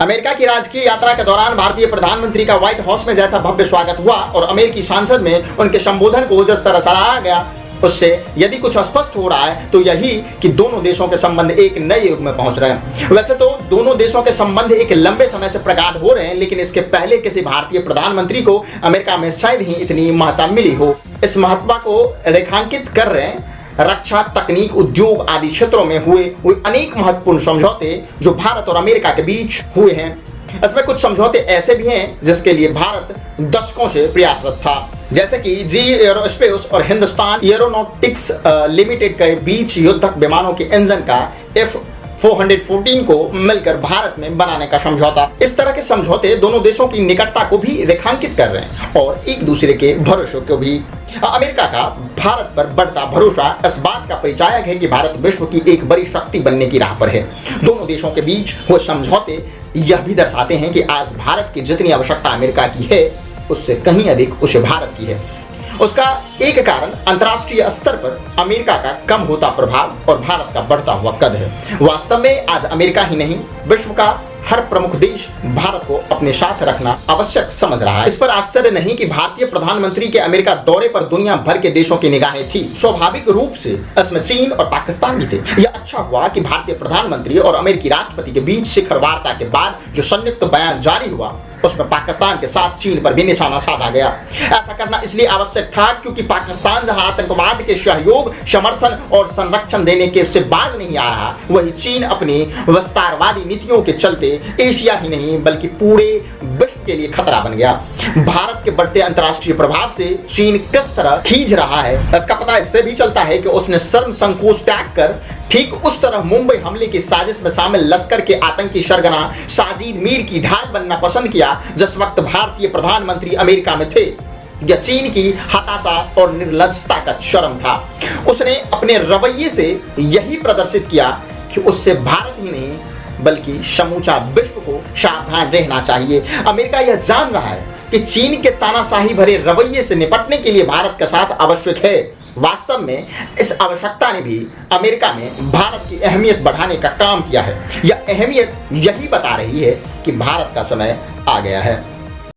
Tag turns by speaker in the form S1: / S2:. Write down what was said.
S1: America की राजकीय यात्रा के दौरान भारतीय प्रधानमंत्री का व्हाइट हाउस में जैसा भव्य स्वागत हुआ और अमेरिकी संसद में उनके संबोधन को जिस तरह सराहा गया, उससे यदि कुछ स्पष्ट हो रहा है तो यही कि दोनों देशों के संबंध एक नए युग में पहुंच रहे हैं। वैसे तो दोनों देशों के संबंध एक लंबे समय से प्रगाढ़ हो रहे हैं, लेकिन इसके पहले किसी भारतीय प्रधानमंत्री को अमेरिका में शायद ही इतनी महत्ता मिली हो। इस महत्ता को रेखांकित कर रहे हैं रक्षा, तकनीक, उद्योग आदि क्षेत्रों में हुए अनेक महत्वपूर्ण समझौते जो भारत और अमेरिका के बीच हुए हैं। इसमें कुछ समझौते ऐसे भी हैं जिसके लिए भारत दशकों से प्रयासरत था, जैसे कि जी एरोस्पेस और हिंदुस्तान एरोनॉटिक्स लिमिटेड के बीच युद्धक विमानों के इंजन का F414 को मिलकर भारत में बनाने का समझौता। इस तरह के समझौते दोनों देशों की निकटता को भी रेखांकित कर रहे हैं और एक दूसरे के भरोसे को भी। अमेरिका का भारत पर बढ़ता भरोसा इस बात का परिचायक है कि भारत विश्व की एक बड़ी शक्ति बनने की राह पर है। दोनों देशों के बीच हुए समझौते यह भी दर्शाते हैं कि आज भारत की जितनी आवश्यकता अमेरिका की है, उससे कहीं अधिक उसे भारत की है। उसका एक कारण अंतर्राष्ट्रीय स्तर पर अमेरिका का कम होता प्रभाव और भारत का बढ़ता हुआ कद है। वास्तव में आज अमेरिका ही नहीं, विश्व का हर प्रमुख देश भारत को अपने साथ रखना आवश्यक समझ रहा है। इस पर आश्चर्य नहीं कि भारतीय प्रधानमंत्री के अमेरिका दौरे पर दुनिया भर के देशों की निगाहें थी। स्वाभाविक रूप से इसमें चीन और पाकिस्तान भी थे। यह अच्छा हुआ कि भारतीय प्रधानमंत्री और अमेरिकी राष्ट्रपति के बीच शिखर वार्ता के बाद जो संयुक्त बयान जारी हुआ, उसमें पाकिस्तान के साथ चीन पर भी निशाना साधा गया। ऐसा करना इसलिए आवश्यक था क्योंकि पाकिस्तान जहां आतंकवाद के सहयोग, समर्थन और संरक्षण देने के से बाज नहीं आ रहा, वही चीन अपनी विस्तारवादी नीतियों के चलते एशिया ही नहीं बल्कि पूरे विश्व के लिए खतरा बन गया। भारत के बढ़ते अंतर्राष्ट्रीय प्रभाव से चीन किस तरह खींच रहा है, इसका पता इससे भी चलता है कि उसने शर्म संकोच त्याग कर ठीक उस तरह मुंबई हमले की साजिश में शामिल लश्कर के आतंकी सरगना साजिद मीर की ढाल बनना पसंद किया जिस वक्त भारतीय प्रधानमंत्री अमेरिका में थे। यह चीन की हताशा और निर्लज्जता का चरम था। उसने अपने रवैये से यही प्रदर्शित किया कि उससे भारत ही नहीं बल्कि समूचा विश्व को सावधान रहना चाहिए। अमेरिका यह जान रहा है कि चीन के तानाशाही भरे रवैये से निपटने के लिए भारत का साथ आवश्यक है। वास्तव में इस आवश्यकता ने भी अमेरिका में भारत की अहमियत बढ़ाने का काम किया है। यह अहमियत यही बता रही है कि भारत का समय आ गया है।